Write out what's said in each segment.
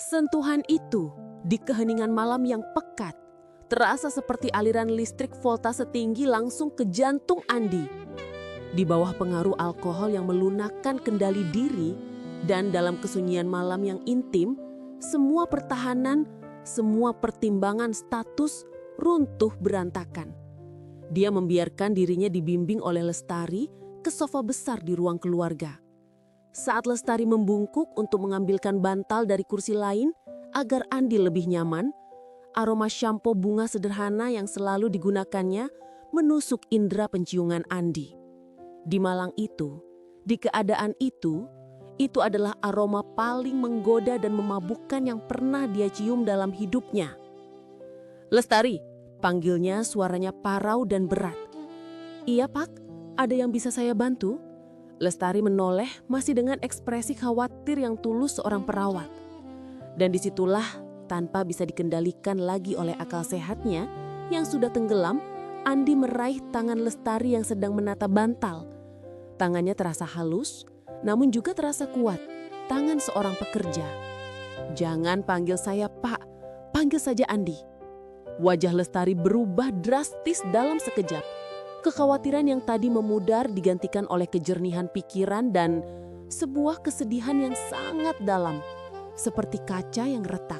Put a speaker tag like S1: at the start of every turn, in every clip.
S1: Sentuhan itu di keheningan malam yang pekat terasa seperti aliran listrik voltase tinggi langsung ke jantung Andi. Di bawah pengaruh alkohol yang melunakkan kendali diri dan dalam kesunyian malam yang intim, semua pertahanan, semua pertimbangan status runtuh berantakan. Dia membiarkan dirinya dibimbing oleh Lestari ke sofa besar di ruang keluarga. Saat Lestari membungkuk untuk mengambilkan bantal dari kursi lain agar Andi lebih nyaman, aroma sampo bunga sederhana yang selalu digunakannya menusuk indera penciuman Andi. Di malang itu, di keadaan itu adalah aroma paling menggoda dan memabukkan yang pernah dia cium dalam hidupnya. "Lestari," panggilnya, suaranya parau dan berat. "Iya, Pak, ada yang bisa saya bantu?" Lestari menoleh masih dengan ekspresi khawatir yang tulus seorang perawat. Dan disitulah tanpa bisa dikendalikan lagi oleh akal sehatnya yang sudah tenggelam, Andi meraih tangan Lestari yang sedang menata bantal. Tangannya terasa halus, namun juga terasa kuat, tangan seorang pekerja. "Jangan panggil saya Pak, panggil saja Andi." Wajah Lestari berubah drastis dalam sekejap. Kekhawatiran yang tadi memudar digantikan oleh kejernihan pikiran dan sebuah kesedihan yang sangat dalam, seperti kaca yang retak.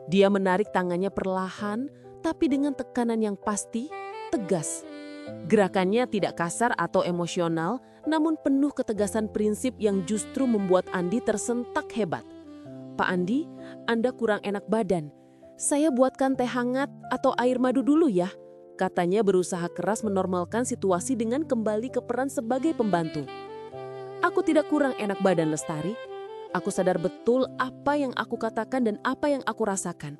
S1: Dia menarik tangannya perlahan, tapi dengan tekanan yang pasti, tegas. Gerakannya tidak kasar atau emosional, namun penuh ketegasan prinsip yang justru membuat Andi tersentak hebat. "Pak Andi, Anda kurang enak badan. Saya buatkan teh hangat atau air madu dulu ya," katanya berusaha keras menormalkan situasi dengan kembali ke peran sebagai pembantu. "Aku tidak kurang enak badan, Lestari. Aku sadar betul apa yang aku katakan dan apa yang aku rasakan.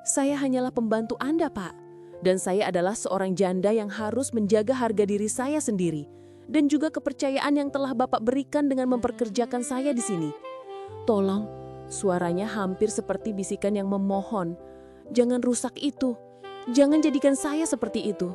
S1: Saya hanyalah pembantu Anda, Pak. Dan saya adalah seorang janda yang harus menjaga harga diri saya sendiri. Dan juga kepercayaan yang telah Bapak berikan dengan memperkerjakan saya di sini. Tolong," suaranya hampir seperti bisikan yang memohon, "jangan rusak itu. Jangan jadikan saya seperti itu."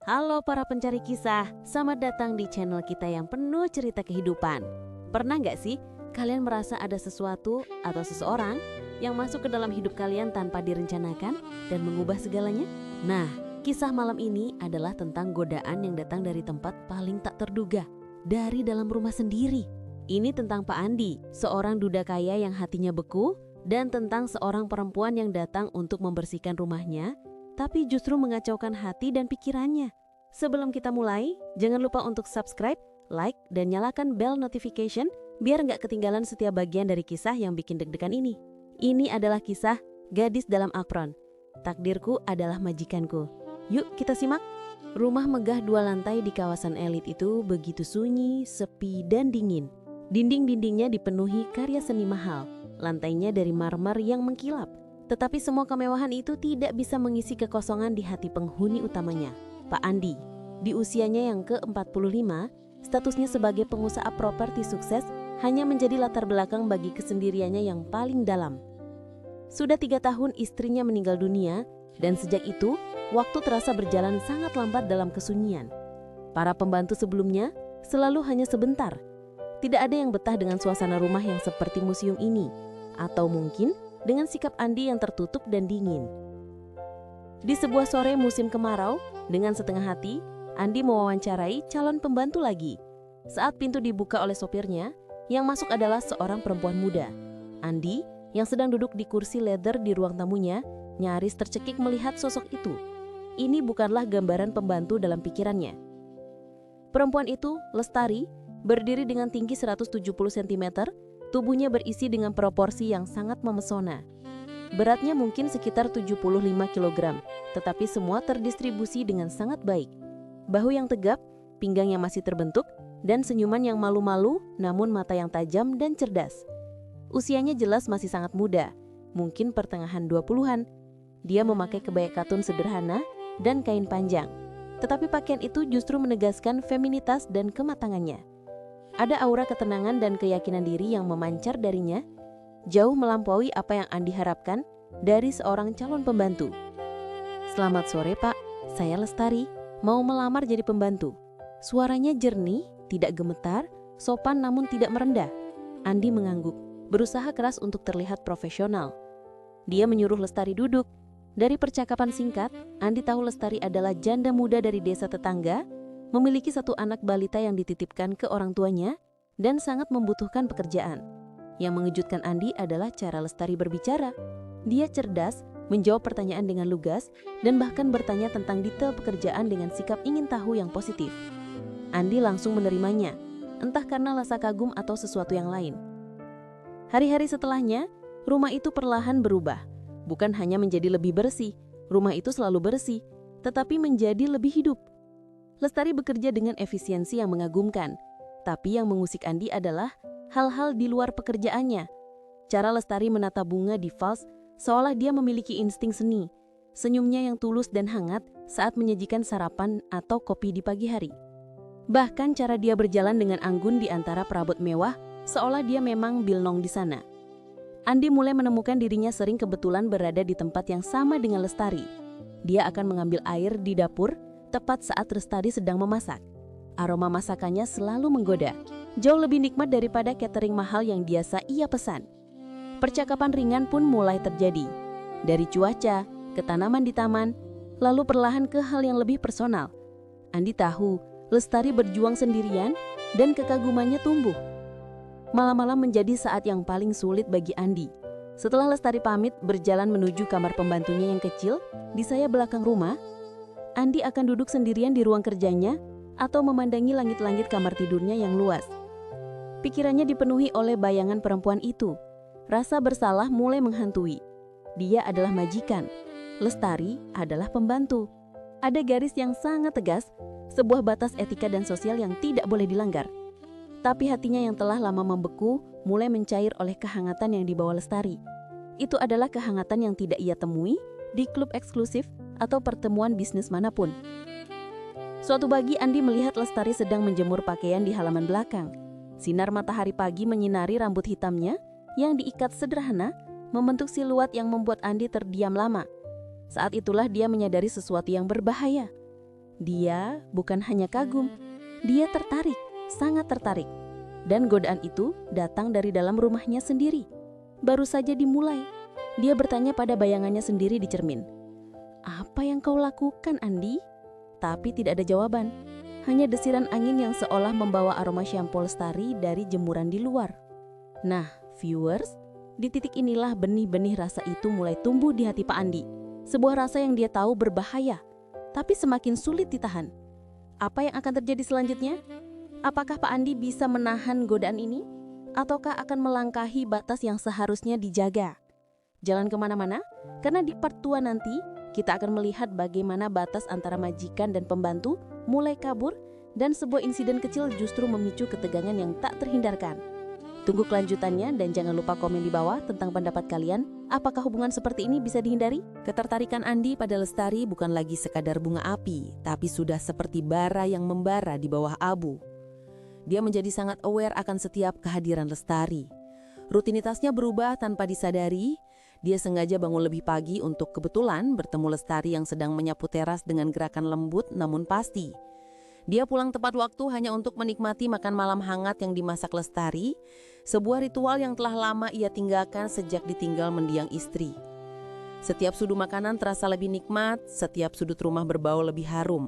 S2: Halo para pencari kisah, selamat datang di channel kita yang penuh cerita kehidupan. Pernah nggak sih kalian merasa ada sesuatu atau seseorang yang masuk ke dalam hidup kalian tanpa direncanakan dan mengubah segalanya? Nah, kisah malam ini adalah tentang godaan yang datang dari tempat paling tak terduga, dari dalam rumah sendiri. Ini tentang Pak Andi, seorang duda kaya yang hatinya beku, dan tentang seorang perempuan yang datang untuk membersihkan rumahnya, tapi justru mengacaukan hati dan pikirannya. Sebelum kita mulai, jangan lupa untuk subscribe, like, dan nyalakan bell notification biar nggak ketinggalan setiap bagian dari kisah yang bikin deg-degan ini. Ini adalah kisah Gadis dalam Apron. Takdirku adalah majikanku. Yuk kita simak. Rumah megah 2 lantai di kawasan elit itu begitu sunyi, sepi, dan dingin. Dinding-dindingnya dipenuhi karya seni mahal. Lantainya dari marmer yang mengkilap. Tetapi semua kemewahan itu tidak bisa mengisi kekosongan di hati penghuni utamanya, Pak Andi. Di usianya yang ke-45, statusnya sebagai pengusaha properti sukses hanya menjadi latar belakang bagi kesendiriannya yang paling dalam. Sudah 3 tahun istrinya meninggal dunia, dan sejak itu, waktu terasa berjalan sangat lambat dalam kesunyian. Para pembantu sebelumnya selalu hanya sebentar. Tidak ada yang betah dengan suasana rumah yang seperti museum ini, atau mungkin dengan sikap Andi yang tertutup dan dingin. Di sebuah sore musim kemarau, dengan setengah hati, Andi mewawancarai calon pembantu lagi. Saat pintu dibuka oleh sopirnya, yang masuk adalah seorang perempuan muda. Andi, yang sedang duduk di kursi leather di ruang tamunya, nyaris tercekik melihat sosok itu. Ini bukanlah gambaran pembantu dalam pikirannya. Perempuan itu, Lestari, berdiri dengan tinggi 170 cm, tubuhnya berisi dengan proporsi yang sangat memesona. Beratnya mungkin sekitar 75 kg, tetapi semua terdistribusi dengan sangat baik. Bahu yang tegap, pinggang yang masih terbentuk, dan senyuman yang malu-malu namun mata yang tajam dan cerdas. Usianya jelas masih sangat muda, mungkin pertengahan 20-an. Dia memakai kebaya katun sederhana dan kain panjang. Tetapi pakaian itu justru menegaskan feminitas dan kematangannya. Ada aura ketenangan dan keyakinan diri yang memancar darinya, jauh melampaui apa yang Andi harapkan dari seorang calon pembantu. "Selamat sore Pak, saya Lestari, mau melamar jadi pembantu." Suaranya jernih, tidak gemetar, sopan namun tidak merendah. Andi mengangguk. berusaha keras untuk terlihat profesional. Dia menyuruh Lestari duduk. Dari percakapan singkat, Andi tahu Lestari adalah janda muda dari desa tetangga, memiliki satu anak balita yang dititipkan ke orang tuanya, dan sangat membutuhkan pekerjaan. Yang mengejutkan Andi adalah cara Lestari berbicara. Dia cerdas, menjawab pertanyaan dengan lugas, dan bahkan bertanya tentang detail pekerjaan dengan sikap ingin tahu yang positif. Andi langsung menerimanya, entah karena rasa kagum atau sesuatu yang lain. Hari-hari setelahnya, rumah itu perlahan berubah. Bukan hanya menjadi lebih bersih, rumah itu selalu bersih, tetapi menjadi lebih hidup. Lestari bekerja dengan efisiensi yang mengagumkan, tapi yang mengusik Andi adalah hal-hal di luar pekerjaannya. Cara Lestari menata bunga di vas seolah dia memiliki insting seni, senyumnya yang tulus dan hangat saat menyajikan sarapan atau kopi di pagi hari. Bahkan cara dia berjalan dengan anggun di antara perabot mewah, seolah dia memang bilnong di sana. Andi mulai menemukan dirinya sering kebetulan berada di tempat yang sama dengan Lestari. Dia akan mengambil air di dapur tepat saat Lestari sedang memasak. Aroma masakannya selalu menggoda, jauh lebih nikmat daripada catering mahal yang biasa ia pesan. Percakapan ringan pun mulai terjadi. Dari cuaca, ke tanaman di taman, lalu perlahan ke hal yang lebih personal. Andi tahu Lestari berjuang sendirian dan kekagumannya tumbuh. Malam-malam menjadi saat yang paling sulit bagi Andi. Setelah Lestari pamit berjalan menuju kamar pembantunya yang kecil di sayap belakang rumah, Andi akan duduk sendirian di ruang kerjanya atau memandangi langit-langit kamar tidurnya yang luas. Pikirannya dipenuhi oleh bayangan perempuan itu. Rasa bersalah mulai menghantui. Dia adalah majikan, Lestari adalah pembantu. Ada garis yang sangat tegas, sebuah batas etika dan sosial yang tidak boleh dilanggar. Tapi hatinya yang telah lama membeku mulai mencair oleh kehangatan yang dibawa Lestari. Itu adalah kehangatan yang tidak ia temui di klub eksklusif atau pertemuan bisnis manapun. Suatu pagi Andi melihat Lestari sedang menjemur pakaian di halaman belakang. Sinar matahari pagi menyinari rambut hitamnya yang diikat sederhana, membentuk siluet yang membuat Andi terdiam lama. Saat itulah dia menyadari sesuatu yang berbahaya. Dia bukan hanya kagum, dia tertarik. Sangat tertarik, dan godaan itu datang dari dalam rumahnya sendiri. Baru saja dimulai, dia bertanya pada bayangannya sendiri di cermin. Apa yang kau lakukan, Andi? Tapi tidak ada jawaban, hanya desiran angin yang seolah membawa aroma shampoo Lestari dari jemuran di luar. Nah, viewers, di titik inilah benih-benih rasa itu mulai tumbuh di hati Pak Andi. Sebuah rasa yang dia tahu berbahaya, tapi semakin sulit ditahan. Apa yang akan terjadi selanjutnya? Apakah Pak Andi bisa menahan godaan ini? Ataukah akan melangkahi batas yang seharusnya dijaga? Jangan kemana-mana, karena di part 2 nanti kita akan melihat bagaimana batas antara majikan dan pembantu mulai kabur dan sebuah insiden kecil justru memicu ketegangan yang tak terhindarkan. Tunggu kelanjutannya dan jangan lupa komen di bawah tentang pendapat kalian. Apakah hubungan seperti ini bisa dihindari? Ketertarikan Andi pada Lestari bukan lagi sekadar bunga api, tapi sudah seperti bara yang membara di bawah abu. Dia menjadi sangat aware akan setiap kehadiran Lestari. Rutinitasnya berubah tanpa disadari. Dia sengaja bangun lebih pagi untuk kebetulan bertemu Lestari yang sedang menyapu teras dengan gerakan lembut namun pasti. Dia pulang tepat waktu hanya untuk menikmati makan malam hangat yang dimasak Lestari, sebuah ritual yang telah lama ia tinggalkan sejak ditinggal mendiang istri. Setiap sudut makanan terasa lebih nikmat, setiap sudut rumah berbau lebih harum.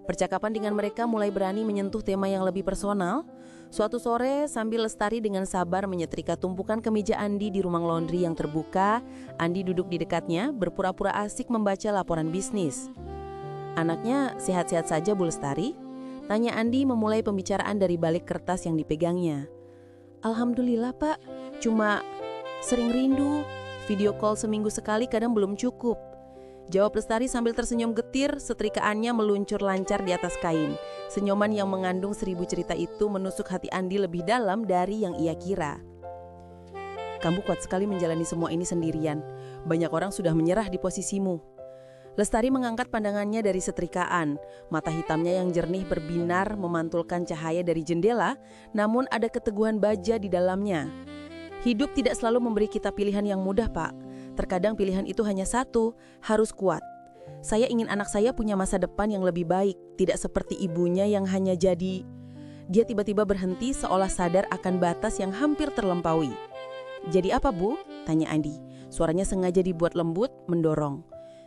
S2: Percakapan dengan mereka mulai berani menyentuh tema yang lebih personal. Suatu sore, sambil Lestari dengan sabar menyetrika tumpukan kemeja Andi di ruang laundry yang terbuka, Andi duduk di dekatnya, berpura-pura asik membaca laporan bisnis. "Anaknya sehat-sehat saja, Bu Lestari?" tanya Andi memulai pembicaraan dari balik kertas yang dipegangnya. "Alhamdulillah, Pak. Cuma sering rindu. Video call seminggu sekali kadang belum cukup," jawab Lestari sambil tersenyum getir. Setrikaannya meluncur lancar di atas kain. Senyuman yang mengandung 1000 cerita itu menusuk hati Andi lebih dalam dari yang ia kira. "Kamu kuat sekali menjalani semua ini sendirian. Banyak orang sudah menyerah di posisimu." Lestari mengangkat pandangannya dari setrikaan. Mata hitamnya yang jernih berbinar memantulkan cahaya dari jendela, namun ada keteguhan baja di dalamnya. "Hidup tidak selalu memberi kita pilihan yang mudah, Pak. Terkadang pilihan itu hanya satu, harus kuat. Saya ingin anak saya punya masa depan yang lebih baik, tidak seperti ibunya yang hanya jadi..." Dia tiba-tiba berhenti seolah sadar akan batas yang hampir terlampaui.
S3: "Jadi apa, Bu?" tanya Andi. Suaranya sengaja dibuat lembut, mendorong.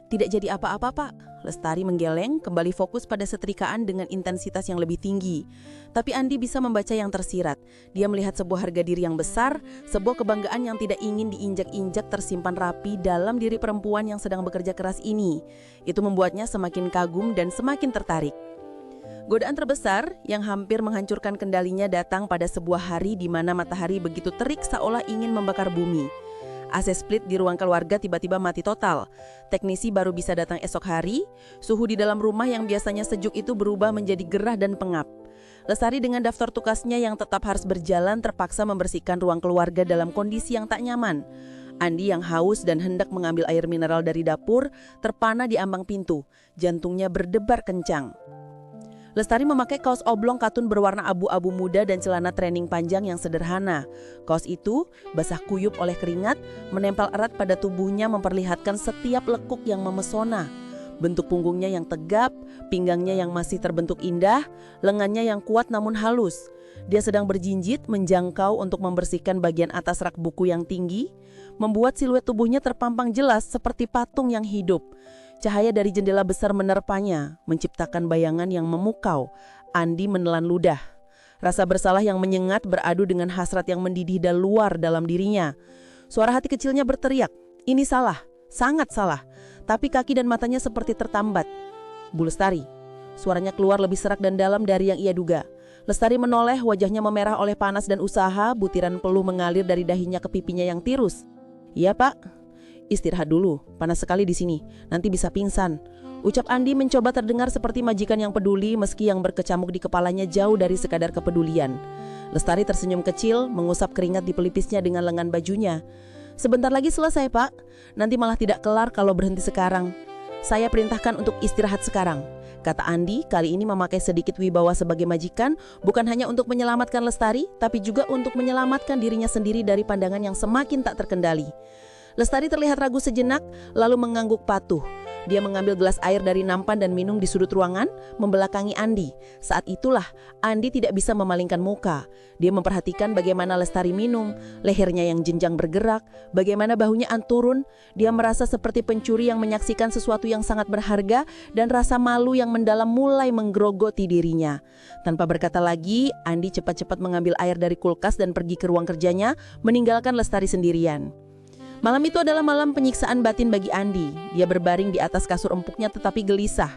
S3: "Tidak jadi apa-apa, Pak." Lestari menggeleng, kembali fokus pada setrikaan dengan intensitas yang lebih tinggi. Tapi Andi bisa membaca yang tersirat. Dia melihat sebuah harga diri yang besar, sebuah kebanggaan yang tidak ingin diinjak-injak tersimpan rapi dalam diri perempuan yang sedang bekerja keras ini. Itu membuatnya semakin kagum dan semakin tertarik. Godaan terbesar yang hampir menghancurkan kendalinya datang pada sebuah hari di mana matahari begitu terik seolah ingin membakar bumi. AC split di ruang keluarga tiba-tiba mati total. Teknisi baru bisa datang esok hari. Suhu di dalam rumah yang biasanya sejuk itu berubah menjadi gerah dan pengap. Lestari dengan daftar tugasnya yang tetap harus berjalan terpaksa membersihkan ruang keluarga dalam kondisi yang tak nyaman. Andi yang haus dan hendak mengambil air mineral dari dapur terpana di ambang pintu. Jantungnya berdebar kencang. Lestari memakai kaos oblong katun berwarna abu-abu muda dan celana training panjang yang sederhana. Kaos itu basah kuyup oleh keringat, menempel erat pada tubuhnya memperlihatkan setiap lekuk yang memesona. Bentuk punggungnya yang tegap, pinggangnya yang masih terbentuk indah, lengannya yang kuat namun halus. Dia sedang berjinjit menjangkau untuk membersihkan bagian atas rak buku yang tinggi, membuat siluet tubuhnya terpampang jelas seperti patung yang hidup. Cahaya dari jendela besar menerpanya, menciptakan bayangan yang memukau. Andi menelan ludah. Rasa bersalah yang menyengat beradu dengan hasrat yang mendidih dan luar dalam dirinya. Suara hati kecilnya berteriak, "Ini salah, sangat salah." Tapi kaki dan matanya seperti tertambat. "Bu Lestari." Suaranya keluar lebih serak dan dalam dari yang ia duga. Lestari menoleh, wajahnya memerah oleh panas dan usaha, butiran peluh mengalir dari dahinya ke pipinya yang tirus. "Iya, Pak." "Istirahat dulu, panas sekali di sini, nanti bisa pingsan." Ucap Andi mencoba terdengar seperti majikan yang peduli meski yang berkecamuk di kepalanya jauh dari sekadar kepedulian. Lestari tersenyum kecil, mengusap keringat di pelipisnya dengan lengan bajunya. "Sebentar lagi selesai, Pak. Nanti malah tidak kelar kalau berhenti sekarang. Saya perintahkan untuk istirahat sekarang," kata Andi, kali ini memakai sedikit wibawa sebagai majikan, bukan hanya untuk menyelamatkan Lestari, tapi juga untuk menyelamatkan dirinya sendiri dari pandangan yang semakin tak terkendali. Lestari terlihat ragu sejenak, lalu mengangguk patuh. Dia mengambil gelas air dari nampan dan minum di sudut ruangan, membelakangi Andi. Saat itulah Andi tidak bisa memalingkan muka. Dia memperhatikan bagaimana Lestari minum, lehernya yang jenjang bergerak, bagaimana bahunya turun. Dia merasa seperti pencuri yang menyaksikan sesuatu yang sangat berharga dan rasa malu yang mendalam mulai menggerogoti dirinya. Tanpa berkata lagi, Andi cepat-cepat mengambil air dari kulkas dan pergi ke ruang kerjanya, meninggalkan Lestari sendirian. Malam itu adalah malam penyiksaan batin bagi Andi. Dia berbaring di atas kasur empuknya tetapi gelisah.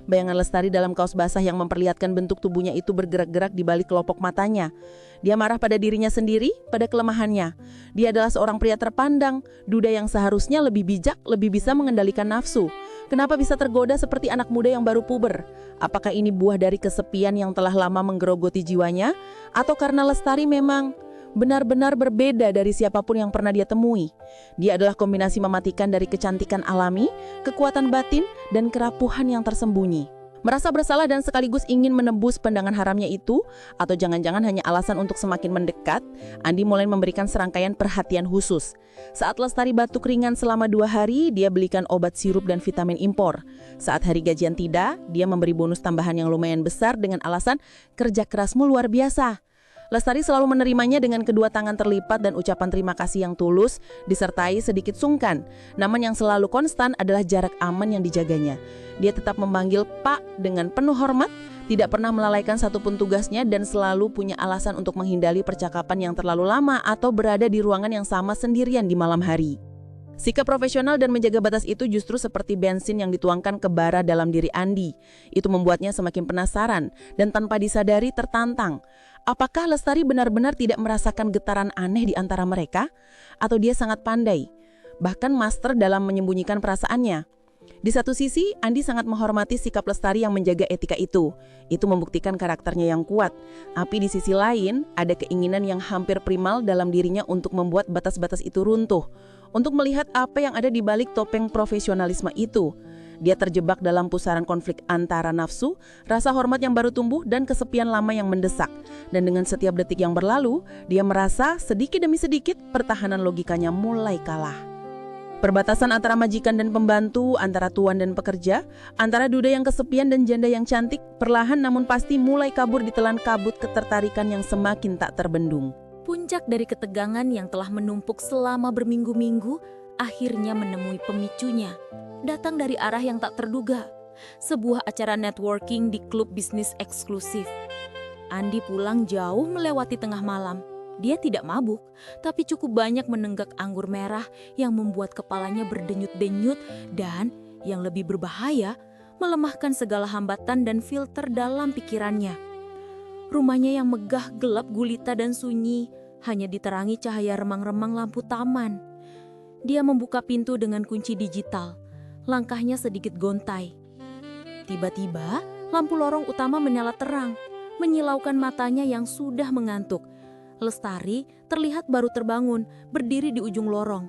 S3: Bayangan Lestari dalam kaos basah yang memperlihatkan bentuk tubuhnya itu bergerak-gerak di balik kelopak matanya. Dia marah pada dirinya sendiri, pada kelemahannya. Dia adalah seorang pria terpandang, duda yang seharusnya lebih bijak, lebih bisa mengendalikan nafsu. Kenapa bisa tergoda seperti anak muda yang baru puber? Apakah ini buah dari kesepian yang telah lama menggerogoti jiwanya? Atau karena Lestari memang benar-benar berbeda dari siapapun yang pernah dia temui? Dia adalah kombinasi mematikan dari kecantikan alami, kekuatan batin, dan kerapuhan yang tersembunyi. Merasa bersalah dan sekaligus ingin menebus pandangan haramnya itu, atau jangan-jangan hanya alasan untuk semakin mendekat, Andi mulai memberikan serangkaian perhatian khusus. Saat Lestari batuk ringan selama 2 hari, dia belikan obat sirup dan vitamin impor. Saat hari gajian tiba, dia memberi bonus tambahan yang lumayan besar dengan alasan kerja kerasmu luar biasa. Lestari selalu menerimanya dengan kedua tangan terlipat dan ucapan terima kasih yang tulus, disertai sedikit sungkan. Namun yang selalu konstan adalah jarak aman yang dijaganya. Dia tetap memanggil Pak dengan penuh hormat, tidak pernah melalaikan satupun tugasnya, dan selalu punya alasan untuk menghindari percakapan yang terlalu lama atau berada di ruangan yang sama sendirian di malam hari. Sikap profesional dan menjaga batas itu justru seperti bensin yang dituangkan ke bara dalam diri Andi. Itu membuatnya semakin penasaran dan tanpa disadari tertantang. Apakah Lestari benar-benar tidak merasakan getaran aneh di antara mereka? Atau dia sangat pandai, bahkan master dalam menyembunyikan perasaannya? Di satu sisi, Andi sangat menghormati sikap Lestari yang menjaga etika itu. Itu membuktikan karakternya yang kuat. Tapi di sisi lain, ada keinginan yang hampir primal dalam dirinya untuk membuat batas-batas itu runtuh. Untuk melihat apa yang ada di balik topeng profesionalisme itu. Dia terjebak dalam pusaran konflik antara nafsu, rasa hormat yang baru tumbuh, dan kesepian lama yang mendesak. Dan dengan setiap detik yang berlalu, dia merasa sedikit demi sedikit pertahanan logikanya mulai kalah. Perbatasan antara majikan dan pembantu, antara tuan dan pekerja, antara duda yang kesepian dan janda yang cantik, perlahan namun pasti mulai kabur ditelan kabut ketertarikan yang semakin tak terbendung.
S4: Puncak dari ketegangan yang telah menumpuk selama berminggu-minggu akhirnya menemui pemicunya. Datang dari arah yang tak terduga. Sebuah acara networking di klub bisnis eksklusif. Andi pulang jauh melewati tengah malam. Dia tidak mabuk, tapi cukup banyak menenggak anggur merah yang membuat kepalanya berdenyut-denyut dan, yang lebih berbahaya, melemahkan segala hambatan dan filter dalam pikirannya. Rumahnya yang megah, gelap, gulita, dan sunyi hanya diterangi cahaya remang-remang lampu taman. Dia membuka pintu dengan kunci digital. Langkahnya sedikit gontai. Tiba-tiba, lampu lorong utama menyala terang, menyilaukan matanya yang sudah mengantuk. Lestari terlihat baru terbangun, berdiri di ujung lorong.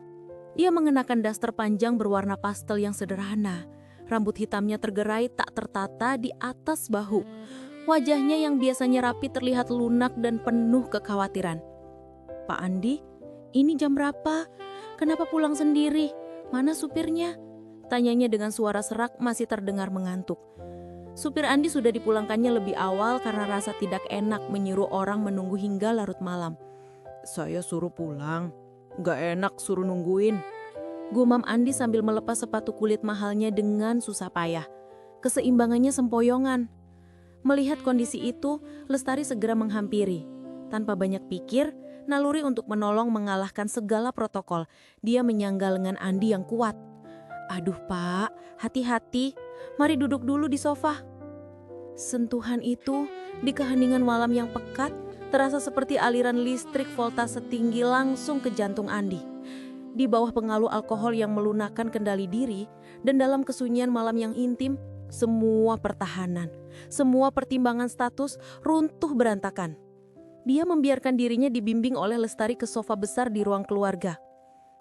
S4: Dia mengenakan daster panjang berwarna pastel yang sederhana. Rambut hitamnya tergerai tak tertata di atas bahu. Wajahnya yang biasanya rapi terlihat lunak dan penuh kekhawatiran. "Pak Andi, ini jam berapa? Kenapa pulang sendiri? Mana supirnya?" Tanyanya dengan suara serak masih terdengar mengantuk. Supir Andi sudah dipulangkannya lebih awal karena rasa tidak enak menyuruh orang menunggu hingga larut malam. "Saya suruh pulang, gak enak suruh nungguin," gumam Andi sambil melepas sepatu kulit mahalnya dengan susah payah. Keseimbangannya sempoyongan. Melihat kondisi itu, Lestari segera menghampiri. Tanpa banyak pikir, naluri untuk menolong mengalahkan segala protokol. Dia menyangga lengan Andi yang kuat. "Aduh Pak, hati-hati. Mari duduk dulu di sofa." Sentuhan itu, di keheningan malam yang pekat, terasa seperti aliran listrik voltase tinggi langsung ke jantung Andi. Di bawah pengaruh alkohol yang melunakkan kendali diri, dan dalam kesunyian malam yang intim, semua pertahanan, semua pertimbangan status runtuh berantakan. Dia membiarkan dirinya dibimbing oleh Lestari ke sofa besar di ruang keluarga.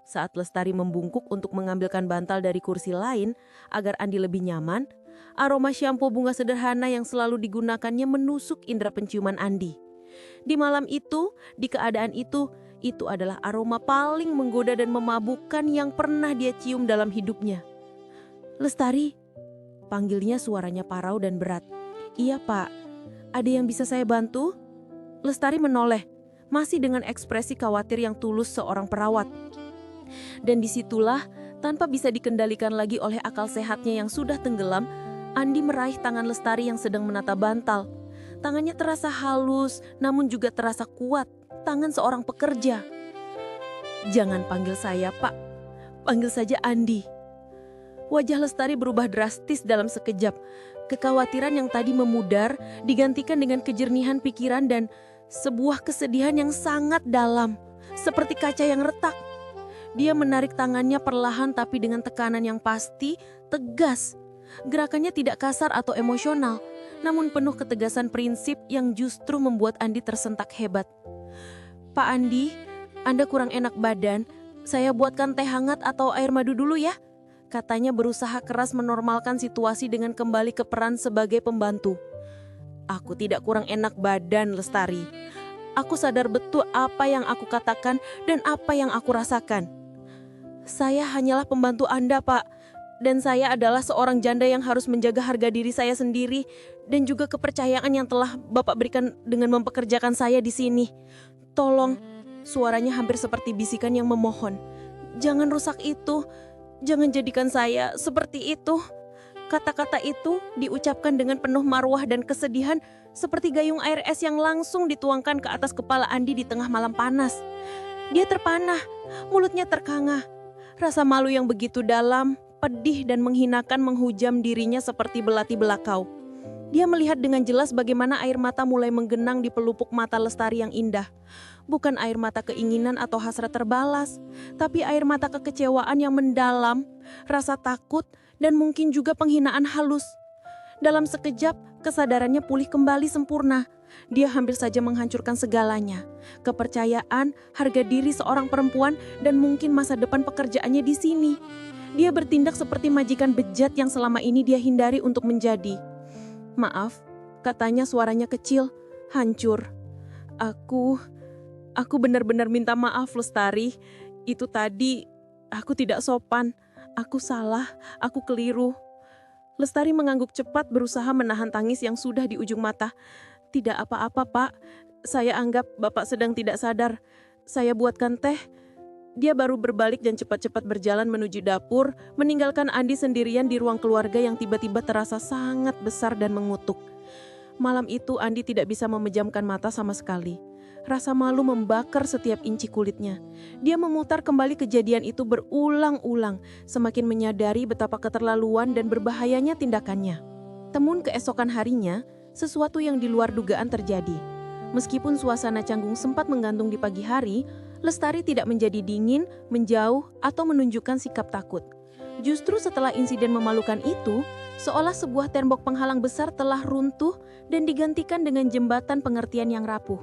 S4: Saat Lestari membungkuk untuk mengambilkan bantal dari kursi lain agar Andi lebih nyaman, aroma shampoo bunga sederhana yang selalu digunakannya menusuk indera penciuman Andi. Di malam itu, di keadaan itu adalah aroma paling menggoda dan memabukkan yang pernah dia cium dalam hidupnya. "Lestari," panggilnya suaranya parau dan berat. "Iya Pak, ada yang bisa saya bantu?" Lestari menoleh, masih dengan ekspresi khawatir yang tulus seorang perawat. Dan disitulah, tanpa bisa dikendalikan lagi oleh akal sehatnya yang sudah tenggelam, Andi meraih tangan Lestari yang sedang menata bantal. Tangannya terasa halus, namun juga terasa kuat, tangan seorang pekerja. "Jangan panggil saya Pak, panggil saja Andi." Wajah Lestari berubah drastis dalam sekejap. Kekhawatiran yang tadi memudar digantikan dengan kejernihan pikiran dan sebuah kesedihan yang sangat dalam, seperti kaca yang retak. Dia menarik tangannya perlahan tapi dengan tekanan yang pasti, tegas. Gerakannya tidak kasar atau emosional, namun penuh ketegasan prinsip yang justru membuat Andi tersentak hebat. "Pak Andi, Anda kurang enak badan. Saya buatkan teh hangat atau air madu dulu ya," katanya berusaha keras menormalkan situasi dengan kembali ke peran sebagai pembantu. "Aku tidak kurang enak badan, Lestari. Aku sadar betul apa yang aku katakan dan apa yang aku rasakan. Saya hanyalah pembantu Anda, Pak. Dan saya adalah seorang janda yang harus menjaga harga diri saya sendiri dan juga kepercayaan yang telah Bapak berikan dengan mempekerjakan saya di sini. Tolong," suaranya hampir seperti bisikan yang memohon. "Jangan rusak itu. Jangan jadikan saya seperti itu." Kata-kata itu diucapkan dengan penuh marwah dan kesedihan seperti gayung air es yang langsung dituangkan ke atas kepala Andi di tengah malam panas. Dia terpanah, mulutnya terkangah. Rasa malu yang begitu dalam, pedih dan menghinakan menghujam dirinya seperti belati belakau. Dia melihat dengan jelas bagaimana air mata mulai menggenang di pelupuk mata Lestari yang indah. Bukan air mata keinginan atau hasrat terbalas, tapi air mata kekecewaan yang mendalam, rasa takut, dan mungkin juga penghinaan halus. Dalam sekejap, kesadarannya pulih kembali sempurna. Dia hampir saja menghancurkan segalanya. Kepercayaan, harga diri seorang perempuan, dan mungkin masa depan pekerjaannya di sini. Dia bertindak seperti majikan bejat yang selama ini dia hindari untuk menjadi. "Maaf," katanya suaranya kecil, hancur. Aku benar-benar minta maaf, Lestari. Itu tadi, aku tidak sopan. Aku salah, aku keliru." Lestari mengangguk cepat berusaha menahan tangis yang sudah di ujung mata. "Tidak apa-apa, Pak.
S5: Saya anggap Bapak sedang tidak sadar. Saya buatkan teh. Dia baru berbalik dan cepat-cepat berjalan menuju dapur, meninggalkan Andi sendirian di ruang keluarga yang tiba-tiba terasa sangat besar dan mengutuk. Malam itu Andi tidak bisa memejamkan mata sama sekali. Rasa malu membakar setiap inci kulitnya. Dia memutar kembali kejadian itu berulang-ulang, semakin menyadari betapa keterlaluan dan berbahayanya tindakannya. Temun keesokan harinya, sesuatu yang di luar dugaan terjadi. Meskipun suasana canggung sempat menggantung di pagi hari, Lestari tidak menjadi dingin, menjauh, atau menunjukkan sikap takut. Justru setelah insiden memalukan itu, seolah sebuah tembok penghalang besar telah runtuh dan digantikan dengan jembatan pengertian yang rapuh.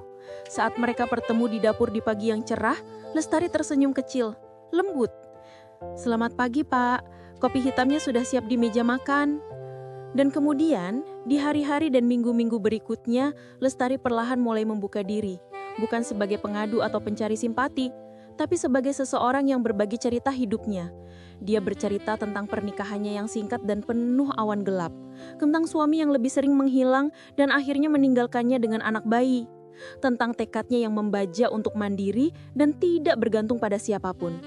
S5: Saat mereka bertemu di dapur di pagi yang cerah, Lestari tersenyum kecil, lembut. "Selamat pagi, Pak. Kopi hitamnya sudah siap di meja makan." Dan kemudian, di hari-hari dan minggu-minggu berikutnya, Lestari perlahan mulai membuka diri. Bukan sebagai pengadu atau pencari simpati, tapi sebagai seseorang yang berbagi cerita hidupnya. Dia bercerita tentang pernikahannya yang singkat dan penuh awan gelap, tentang suami yang lebih sering menghilang dan akhirnya meninggalkannya dengan anak bayi, tentang tekadnya yang membaja untuk mandiri dan tidak bergantung pada siapapun.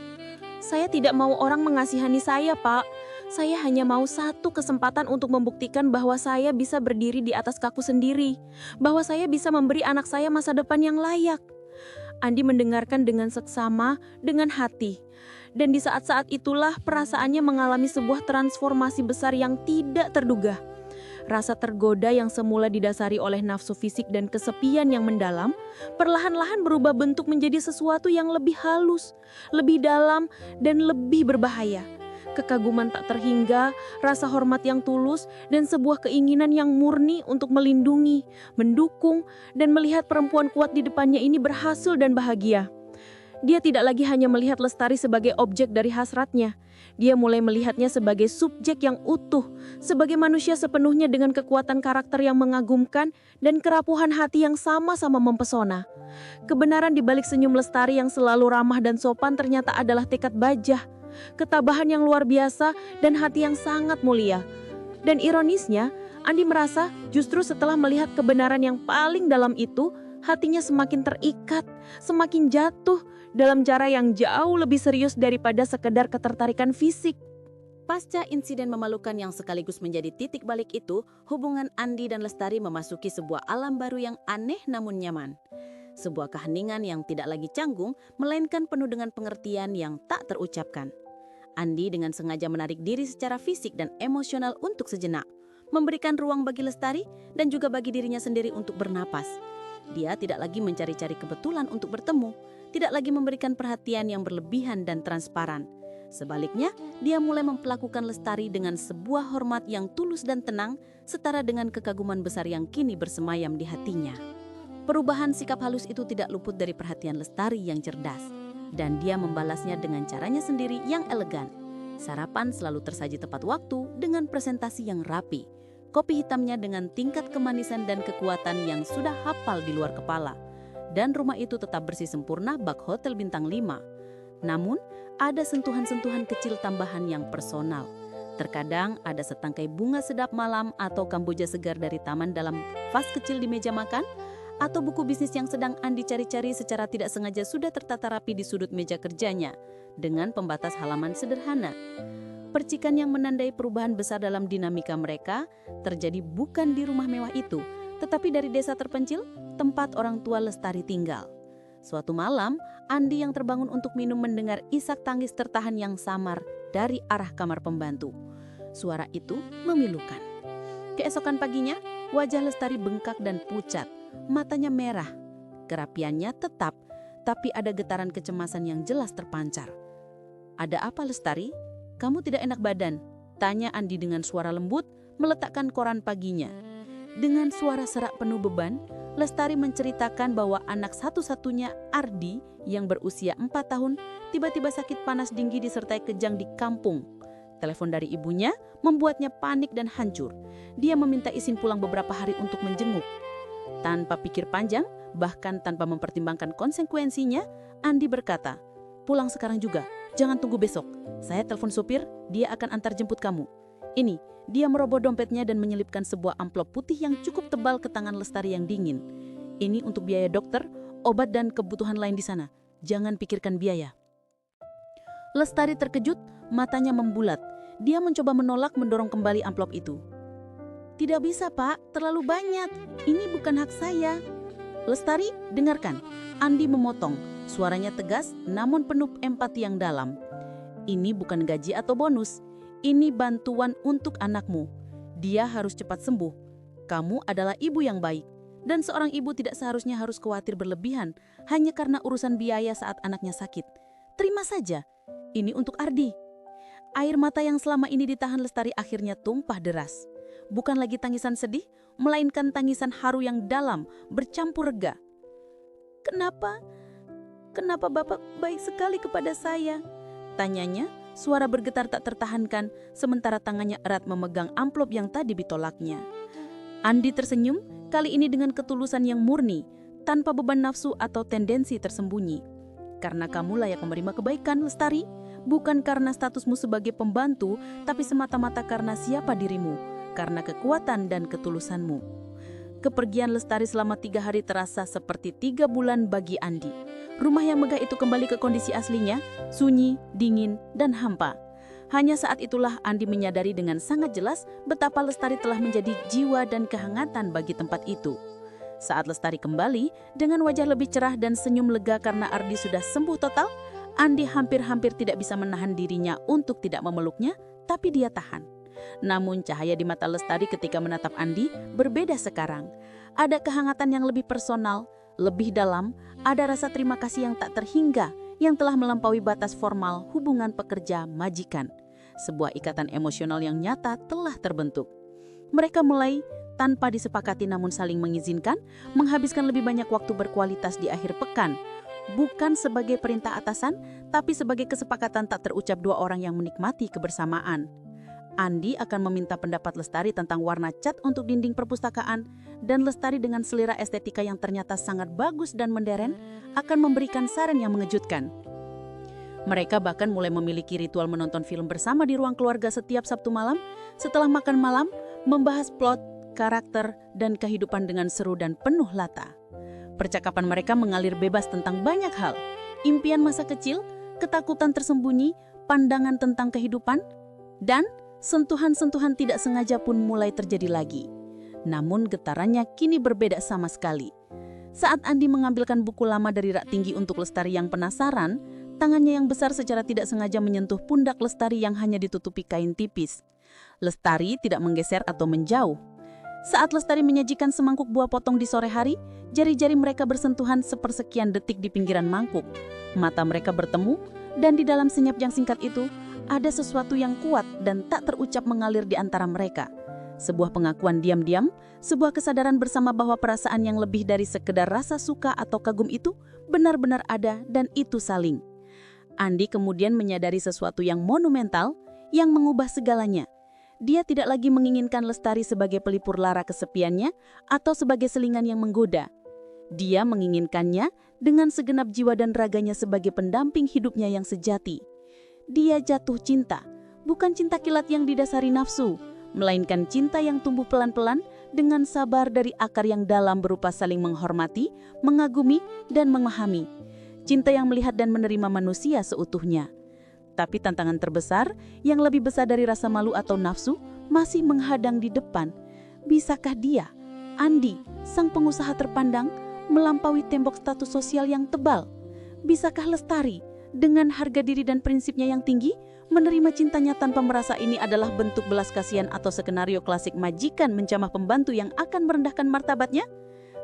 S5: "Saya tidak mau orang mengasihani saya, Pak. Saya hanya mau satu kesempatan untuk membuktikan bahwa saya bisa berdiri di atas kaki sendiri, bahwa saya bisa memberi anak saya masa depan yang layak." Andi mendengarkan dengan seksama, dengan hati. Dan di saat-saat itulah perasaannya mengalami sebuah transformasi besar yang tidak terduga. Rasa tergoda yang semula didasari oleh nafsu fisik dan kesepian yang mendalam, perlahan-lahan berubah bentuk menjadi sesuatu yang lebih halus, lebih dalam, dan lebih berbahaya. Kekaguman tak terhingga, rasa hormat yang tulus, dan sebuah keinginan yang murni untuk melindungi, mendukung, dan melihat perempuan kuat di depannya ini berhasil dan bahagia. Dia tidak lagi hanya melihat Lestari sebagai objek dari hasratnya. Dia mulai melihatnya sebagai subjek yang utuh, sebagai manusia sepenuhnya dengan kekuatan karakter yang mengagumkan dan kerapuhan hati yang sama-sama mempesona. Kebenaran di balik senyum Lestari yang selalu ramah dan sopan ternyata adalah tekad bajah, ketabahan yang luar biasa, dan hati yang sangat mulia. Dan ironisnya, Andi merasa justru setelah melihat kebenaran yang paling dalam itu, hatinya semakin terikat, semakin jatuh dalam cara yang jauh lebih serius daripada sekedar ketertarikan fisik.
S2: Pasca insiden memalukan yang sekaligus menjadi titik balik itu, hubungan Andi dan Lestari memasuki sebuah alam baru yang aneh namun nyaman. Sebuah keheningan yang tidak lagi canggung, melainkan penuh dengan pengertian yang tak terucapkan. Andi dengan sengaja menarik diri secara fisik dan emosional untuk sejenak, memberikan ruang bagi Lestari dan juga bagi dirinya sendiri untuk bernapas. Dia tidak lagi mencari-cari kebetulan untuk bertemu, tidak lagi memberikan perhatian yang berlebihan dan transparan. Sebaliknya, dia mulai memperlakukan Lestari dengan sebuah hormat yang tulus dan tenang, setara dengan kekaguman besar yang kini bersemayam di hatinya. Perubahan sikap halus itu tidak luput dari perhatian Lestari yang cerdas, dan dia membalasnya dengan caranya sendiri yang elegan. Sarapan selalu tersaji tepat waktu dengan presentasi yang rapi. Kopi hitamnya dengan tingkat kemanisan dan kekuatan yang sudah hafal di luar kepala. Dan rumah itu tetap bersih sempurna bak hotel bintang 5. Namun, ada sentuhan-sentuhan kecil tambahan yang personal. Terkadang ada setangkai bunga sedap malam atau kamboja segar dari taman dalam vas kecil di meja makan, atau buku bisnis yang sedang Andi cari-cari secara tidak sengaja sudah tertata rapi di sudut meja kerjanya dengan pembatas halaman sederhana. Percikan yang menandai perubahan besar dalam dinamika mereka terjadi bukan di rumah mewah itu, tetapi dari desa terpencil tempat orang tua Lestari tinggal. Suatu malam, Andi yang terbangun untuk minum mendengar isak tangis tertahan yang samar dari arah kamar pembantu. Suara itu memilukan. Keesokan paginya, wajah Lestari bengkak dan pucat. Matanya merah, kerapiannya tetap, tapi ada getaran kecemasan yang jelas terpancar. "Ada apa, Lestari? Kamu tidak enak badan?" tanya Andi dengan suara lembut, meletakkan koran paginya. Dengan suara serak penuh beban, Lestari menceritakan bahwa anak satu-satunya, Ardi, yang berusia 4 tahun, tiba-tiba sakit panas dingin disertai kejang di kampung. Telepon dari ibunya membuatnya panik dan hancur. Dia meminta izin pulang beberapa hari untuk menjenguk. Tanpa pikir panjang, bahkan tanpa mempertimbangkan konsekuensinya, Andi berkata, "Pulang sekarang juga, jangan tunggu besok. Saya telepon supir, dia akan antar jemput kamu." Ini, dia merobot dompetnya dan menyelipkan sebuah amplop putih yang cukup tebal ke tangan Lestari yang dingin.
S3: Ini untuk biaya dokter, obat dan kebutuhan lain di sana. Jangan pikirkan biaya. Lestari terkejut, matanya membulat. Dia mencoba menolak mendorong kembali amplop itu. Tidak bisa, Pak. Terlalu banyak. Ini bukan hak saya. Lestari, dengarkan. Andi memotong. Suaranya tegas, namun penuh empati yang dalam. Ini bukan gaji atau bonus. Ini bantuan untuk anakmu. Dia harus cepat sembuh. Kamu adalah ibu yang baik. Dan seorang ibu tidak seharusnya harus khawatir berlebihan hanya karena urusan biaya saat anaknya sakit. Terima saja. Ini untuk Ardi. Air mata yang selama ini ditahan Lestari akhirnya tumpah deras. Bukan lagi tangisan sedih, melainkan tangisan haru yang dalam, bercampur rega. Kenapa? Kenapa Bapak baik sekali kepada saya? Tanyanya, suara bergetar tak tertahankan, sementara tangannya erat memegang amplop yang tadi ditolaknya. Andi tersenyum, kali ini dengan ketulusan yang murni, tanpa beban nafsu atau tendensi tersembunyi. Karena kamu layak menerima kebaikan, Lestari, bukan karena statusmu sebagai pembantu, tapi semata-mata karena siapa dirimu, karena kekuatan dan ketulusanmu. Kepergian Lestari selama 3 hari terasa seperti 3 bulan bagi Andi. Rumah yang megah itu kembali ke kondisi aslinya, sunyi, dingin, dan hampa. Hanya saat itulah Andi menyadari dengan sangat jelas betapa Lestari telah menjadi jiwa dan kehangatan bagi tempat itu. Saat Lestari kembali, dengan wajah lebih cerah dan senyum lega karena Ardi sudah sembuh total, Andi hampir-hampir tidak bisa menahan dirinya untuk tidak memeluknya, tapi dia tahan. Namun cahaya di mata Lestari ketika menatap Andi berbeda sekarang. Ada kehangatan yang lebih personal, lebih dalam, ada rasa terima kasih yang tak terhingga, yang telah melampaui batas formal hubungan pekerja majikan. Sebuah ikatan emosional yang nyata telah terbentuk. Mereka mulai, tanpa disepakati namun saling mengizinkan, menghabiskan lebih banyak waktu berkualitas di akhir pekan. Bukan sebagai perintah atasan, tapi sebagai kesepakatan tak terucap 2 orang yang menikmati kebersamaan. Andi akan meminta pendapat Lestari tentang warna cat untuk dinding perpustakaan, dan Lestari dengan selera estetika yang ternyata sangat bagus dan modern akan memberikan saran yang mengejutkan. Mereka bahkan mulai memiliki ritual menonton film bersama di ruang keluarga setiap Sabtu malam, setelah makan malam, membahas plot, karakter, dan kehidupan dengan seru dan penuh lata. Percakapan mereka mengalir bebas tentang banyak hal, impian masa kecil, ketakutan tersembunyi, pandangan tentang kehidupan, dan sentuhan-sentuhan tidak sengaja pun mulai terjadi lagi. Namun getarannya kini berbeda sama sekali. Saat Andi mengambilkan buku lama dari rak tinggi untuk Lestari yang penasaran, tangannya yang besar secara tidak sengaja menyentuh pundak Lestari yang hanya ditutupi kain tipis. Lestari tidak menggeser atau menjauh. Saat Lestari menyajikan semangkuk buah potong di sore hari, jari-jari mereka bersentuhan sepersekian detik di pinggiran mangkuk. Mata mereka bertemu, dan di dalam senyap yang singkat itu, ada sesuatu yang kuat dan tak terucap mengalir di antara mereka. Sebuah pengakuan diam-diam, sebuah kesadaran bersama bahwa perasaan yang lebih dari sekedar rasa suka atau kagum itu benar-benar ada dan itu saling. Andi kemudian menyadari sesuatu yang monumental, yang mengubah segalanya. Dia tidak lagi menginginkan Lestari sebagai pelipur lara kesepiannya atau sebagai selingan yang menggoda. Dia menginginkannya dengan segenap jiwa dan raganya sebagai pendamping hidupnya yang sejati. Dia jatuh cinta, bukan cinta kilat yang didasari nafsu, melainkan cinta yang tumbuh pelan-pelan dengan sabar dari akar yang dalam berupa saling menghormati, mengagumi, dan memahami. Cinta yang melihat dan menerima manusia seutuhnya. Tapi tantangan terbesar, yang lebih besar dari rasa malu atau nafsu, masih menghadang di depan. Bisakah dia, Andi, sang pengusaha terpandang, melampaui tembok status sosial yang tebal? Bisakah Lestari, dengan harga diri dan prinsipnya yang tinggi, menerima cintanya tanpa merasa ini adalah bentuk belas kasihan atau skenario klasik majikan mencamah pembantu yang akan merendahkan martabatnya?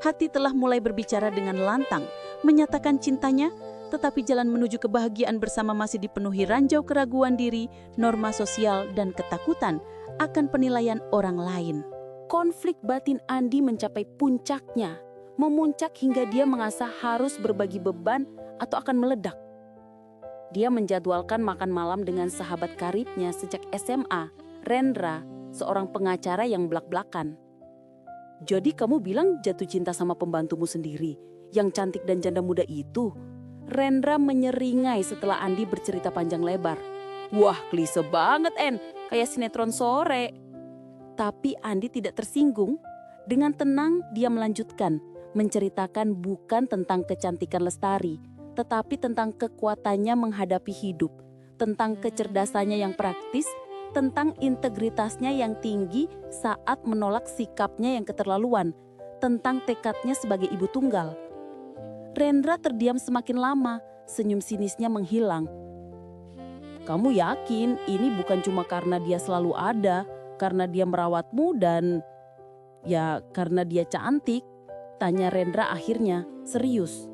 S3: Hati telah mulai berbicara dengan lantang, menyatakan cintanya, tetapi jalan menuju kebahagiaan bersama masih dipenuhi ranjau keraguan diri, norma sosial, dan ketakutan akan penilaian orang lain.
S4: Konflik batin Andi mencapai puncaknya, memuncak hingga dia merasa harus berbagi beban atau akan meledak. Dia menjadwalkan makan malam dengan sahabat karibnya sejak SMA, Rendra, seorang pengacara yang belak-belakan. Jadi kamu bilang jatuh cinta sama pembantumu sendiri, yang cantik dan janda muda itu? Rendra menyeringai setelah Andi bercerita panjang lebar. Wah, klise banget, kayak sinetron sore. Tapi Andi tidak tersinggung. Dengan tenang dia melanjutkan,
S2: menceritakan bukan tentang kecantikan Lestari, tetapi tentang kekuatannya menghadapi hidup, tentang kecerdasannya yang praktis, tentang integritasnya yang tinggi saat menolak sikapnya yang keterlaluan, tentang tekadnya sebagai ibu tunggal. Rendra terdiam semakin lama, senyum sinisnya menghilang. Kamu yakin ini bukan cuma karena dia selalu ada, karena dia merawatmu dan ya karena dia cantik? Tanya Rendra akhirnya, serius.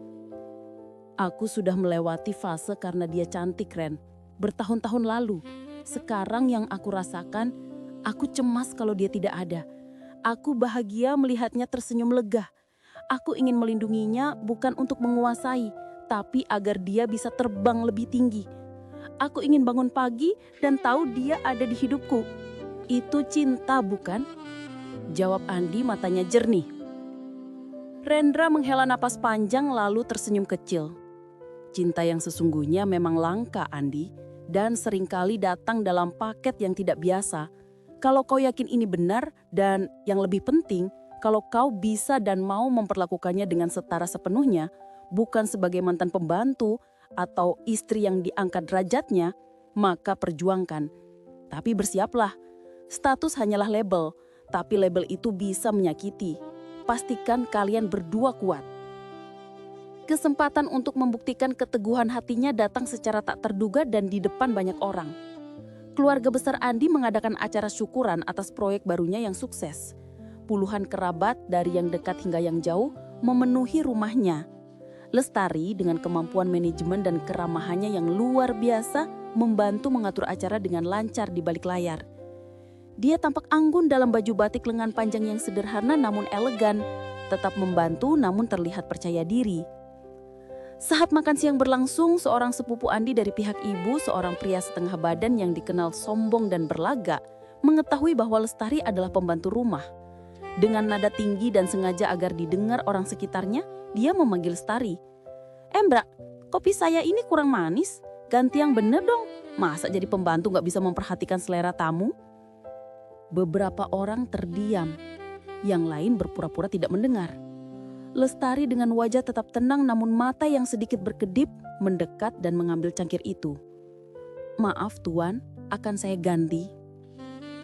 S2: Aku sudah melewati fase karena dia cantik, Ren. Bertahun-tahun lalu. Sekarang yang aku rasakan, aku cemas kalau dia tidak ada. Aku bahagia melihatnya tersenyum lega. Aku ingin melindunginya bukan untuk menguasai, tapi agar dia bisa terbang lebih tinggi. Aku ingin bangun pagi dan tahu dia ada di hidupku. Itu cinta, bukan? Jawab Andi, matanya jernih. Rendra menghela napas panjang lalu tersenyum kecil. Cinta yang sesungguhnya memang langka, Andi, dan seringkali datang dalam paket yang tidak biasa. Kalau kau yakin ini benar dan yang lebih penting, kalau kau bisa dan mau memperlakukannya dengan setara sepenuhnya, bukan sebagai mantan pembantu atau istri yang diangkat derajatnya, maka perjuangkan. Tapi bersiaplah, status hanyalah label, tapi label itu bisa menyakiti. Pastikan kalian berdua kuat. Kesempatan untuk membuktikan keteguhan hatinya datang secara tak terduga dan di depan banyak orang. Keluarga besar Andi mengadakan acara syukuran atas proyek barunya yang sukses. Puluhan kerabat dari yang dekat hingga yang jauh memenuhi rumahnya. Lestari dengan kemampuan manajemen dan keramahannya yang luar biasa membantu mengatur acara dengan lancar di balik layar. Dia tampak anggun dalam baju batik lengan panjang yang sederhana namun elegan, tetap membantu namun terlihat percaya diri. Saat makan siang berlangsung, seorang sepupu Andi dari pihak ibu, seorang pria setengah badan yang dikenal sombong dan berlagak, mengetahui bahwa Lestari adalah pembantu rumah. Dengan nada tinggi dan sengaja agar didengar orang sekitarnya, dia memanggil Lestari. Mbak, kopi saya ini kurang manis, ganti yang bener dong. Masa jadi pembantu gak bisa memperhatikan selera tamu? Beberapa orang terdiam, yang lain berpura-pura tidak mendengar. Lestari dengan wajah tetap tenang namun mata yang sedikit berkedip mendekat dan mengambil cangkir itu. Maaf Tuan, akan saya ganti.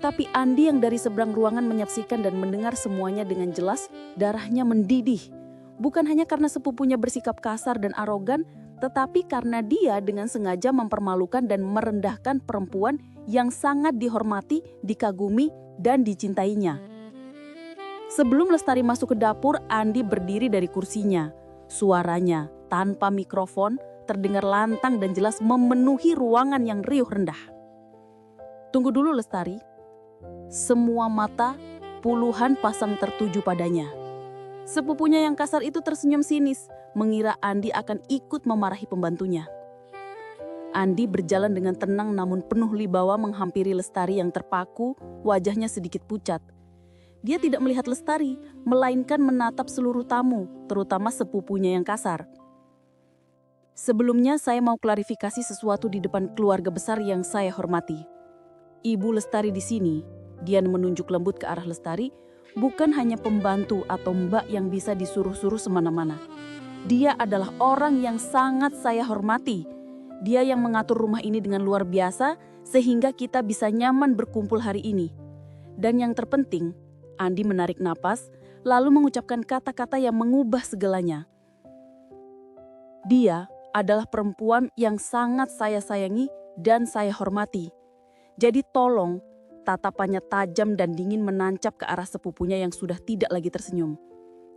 S2: Tapi Andi yang dari seberang ruangan menyaksikan dan mendengar semuanya dengan jelas, darahnya mendidih. Bukan hanya karena sepupunya bersikap kasar dan arogan, tetapi karena dia dengan sengaja mempermalukan dan merendahkan perempuan yang sangat dihormati, dikagumi, dan dicintainya. Sebelum Lestari masuk ke dapur, Andi berdiri dari kursinya. Suaranya tanpa mikrofon terdengar lantang dan jelas memenuhi ruangan yang riuh rendah. Tunggu dulu Lestari. Semua mata puluhan pasang tertuju padanya. Sepupunya yang kasar itu tersenyum sinis, mengira Andi akan ikut memarahi pembantunya. Andi berjalan dengan tenang namun penuh wibawa menghampiri Lestari yang terpaku, wajahnya sedikit pucat. Dia tidak melihat Lestari, melainkan menatap seluruh tamu, terutama sepupunya yang kasar. Sebelumnya saya mau klarifikasi sesuatu di depan keluarga besar yang saya hormati. Ibu Lestari di sini, dia menunjuk lembut ke arah Lestari, bukan hanya pembantu atau mbak yang bisa disuruh-suruh semana-mana. Dia adalah orang yang sangat saya hormati. Dia yang mengatur rumah ini dengan luar biasa sehingga kita bisa nyaman berkumpul hari ini. Dan yang terpenting, Andi menarik napas lalu mengucapkan kata-kata yang mengubah segalanya. Dia adalah perempuan yang sangat saya sayangi dan saya hormati. Jadi tolong, tatapannya tajam dan dingin menancap ke arah sepupunya yang sudah tidak lagi tersenyum.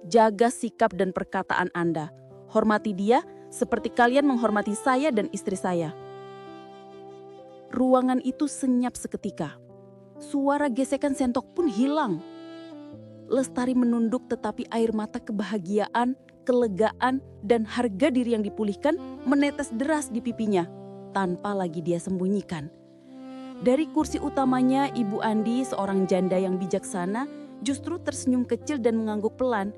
S2: Jaga sikap dan perkataan Anda. Hormati dia seperti kalian menghormati saya dan istri saya. Ruangan itu senyap seketika. Suara gesekan sendok pun hilang. Lestari menunduk tetapi air mata kebahagiaan, kelegaan, dan harga diri yang dipulihkan menetes deras di pipinya tanpa lagi dia sembunyikan. Dari kursi utamanya, Ibu Andi, seorang janda yang bijaksana, justru tersenyum kecil dan mengangguk pelan.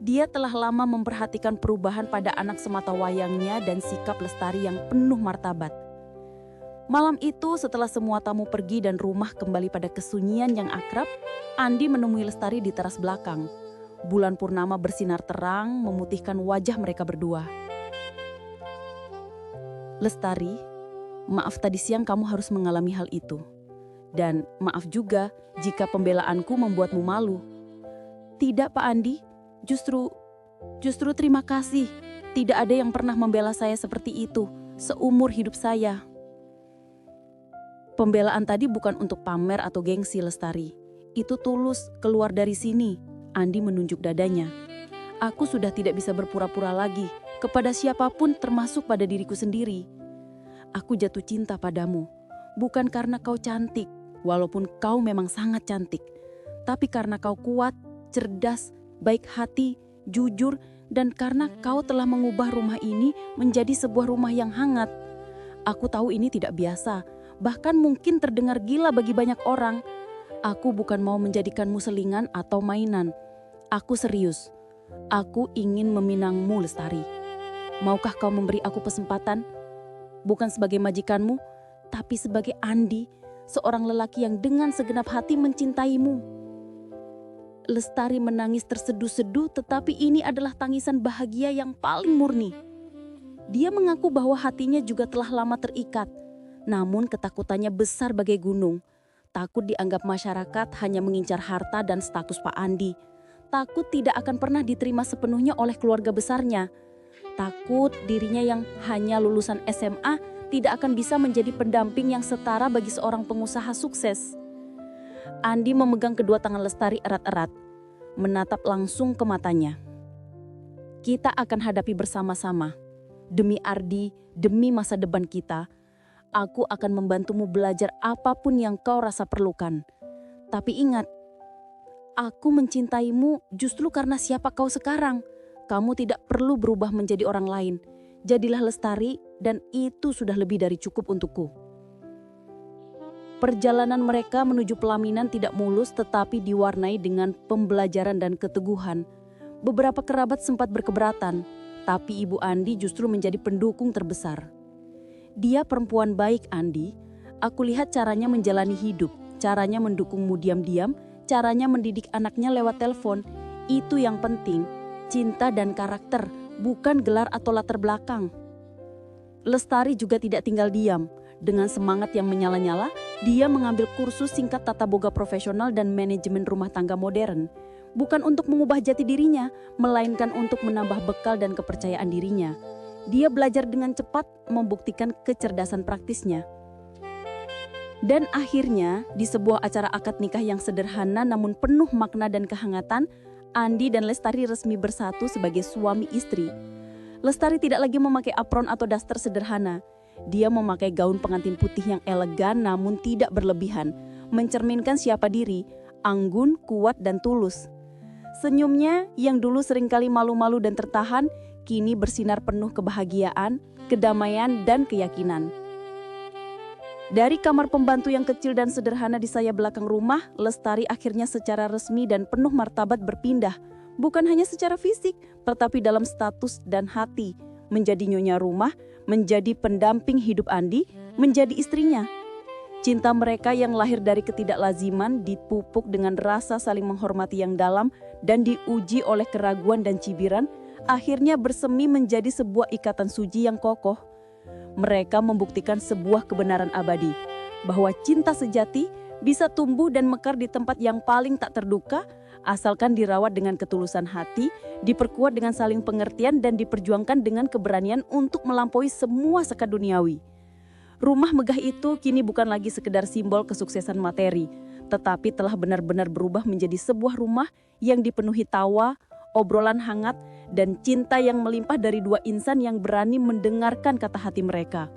S2: Dia telah lama memperhatikan perubahan pada anak sematawayangnya dan sikap Lestari yang penuh martabat. Malam itu setelah semua tamu pergi dan rumah kembali pada kesunyian yang akrab, Andi menemui Lestari di teras belakang.
S3: Bulan purnama bersinar terang memutihkan wajah mereka berdua. Lestari, maaf tadi siang kamu harus mengalami hal itu. Dan maaf juga jika pembelaanku membuatmu malu. Tidak Pak Andi, justru terima kasih. Tidak ada yang pernah membela saya seperti itu seumur hidup saya. Pembelaan tadi bukan untuk pamer atau gengsi, Lestari. Itu tulus, keluar dari sini. Andi menunjuk dadanya. Aku sudah tidak bisa berpura-pura lagi kepada siapapun termasuk pada diriku sendiri. Aku jatuh cinta padamu, bukan karena kau cantik, walaupun kau memang sangat cantik. Tapi karena kau kuat, cerdas, baik hati, jujur, dan karena kau telah mengubah rumah ini menjadi sebuah rumah yang hangat. Aku tahu ini tidak biasa, bahkan mungkin terdengar gila bagi banyak orang. Aku bukan mau menjadikanmu selingan atau mainan. Aku serius. Aku ingin meminangmu, Lestari. Maukah kau memberi aku kesempatan? Bukan sebagai majikanmu, tapi sebagai Andi, seorang lelaki yang dengan segenap hati mencintaimu. Lestari menangis terseduh-seduh, tetapi ini adalah tangisan bahagia yang paling murni. Dia mengaku bahwa hatinya juga telah lama terikat, namun ketakutannya besar bagai gunung. Takut dianggap masyarakat hanya mengincar harta dan status Pak Andi. Takut tidak akan pernah diterima sepenuhnya oleh keluarga besarnya. Takut dirinya yang hanya lulusan SMA tidak akan bisa menjadi pendamping yang setara bagi seorang pengusaha sukses. Andi memegang kedua tangan Lestari erat-erat, menatap langsung ke matanya. Kita akan hadapi bersama-sama. Demi Ardi, demi masa depan kita, aku akan membantumu belajar apapun yang kau rasa perlukan. Tapi ingat, aku mencintaimu justru karena siapa kau sekarang. Kamu tidak perlu berubah menjadi orang lain. Jadilah Lestari dan itu sudah lebih dari cukup untukku. Perjalanan mereka menuju pelaminan tidak mulus tetapi diwarnai dengan pembelajaran dan keteguhan. Beberapa kerabat sempat berkeberatan, tapi Ibu Andi justru menjadi pendukung terbesar. Dia perempuan baik, Andi. Aku lihat caranya menjalani hidup, caranya mendukungmu diam-diam, caranya mendidik anaknya lewat telepon. Itu yang penting, cinta dan karakter, bukan gelar atau latar belakang. Lestari juga tidak tinggal diam. Dengan semangat yang menyala-nyala, dia mengambil kursus singkat tata boga profesional dan manajemen rumah tangga modern. Bukan untuk mengubah jati dirinya, melainkan untuk menambah bekal dan kepercayaan dirinya. Dia belajar dengan cepat membuktikan kecerdasan praktisnya. Dan akhirnya di sebuah acara akad nikah yang sederhana namun penuh makna dan kehangatan, Andi dan Lestari resmi bersatu sebagai suami istri. Lestari tidak lagi memakai apron atau daster sederhana. Dia memakai gaun pengantin putih yang elegan namun tidak berlebihan, mencerminkan siapa diri, anggun, kuat dan tulus. Senyumnya yang dulu seringkali malu-malu dan tertahan, kini bersinar penuh kebahagiaan, kedamaian, dan keyakinan. Dari kamar pembantu yang kecil dan sederhana di sayap belakang rumah, Lestari akhirnya secara resmi dan penuh martabat berpindah. Bukan hanya secara fisik, tetapi dalam status dan hati. Menjadi nyonya rumah, menjadi pendamping hidup Andi, menjadi istrinya. Cinta mereka yang lahir dari ketidaklaziman dipupuk dengan rasa saling menghormati yang dalam dan diuji oleh keraguan dan cibiran, akhirnya bersemi menjadi sebuah ikatan suci yang kokoh. Mereka membuktikan sebuah kebenaran abadi, bahwa cinta sejati bisa tumbuh dan mekar di tempat yang paling tak terduga, asalkan dirawat dengan ketulusan hati, diperkuat dengan saling pengertian dan diperjuangkan dengan keberanian untuk melampaui semua sekat duniawi. Rumah megah itu kini bukan lagi sekedar simbol kesuksesan materi, tetapi telah benar-benar berubah menjadi sebuah rumah yang dipenuhi tawa, obrolan hangat, dan cinta yang melimpah dari dua insan yang berani mendengarkan kata hati mereka.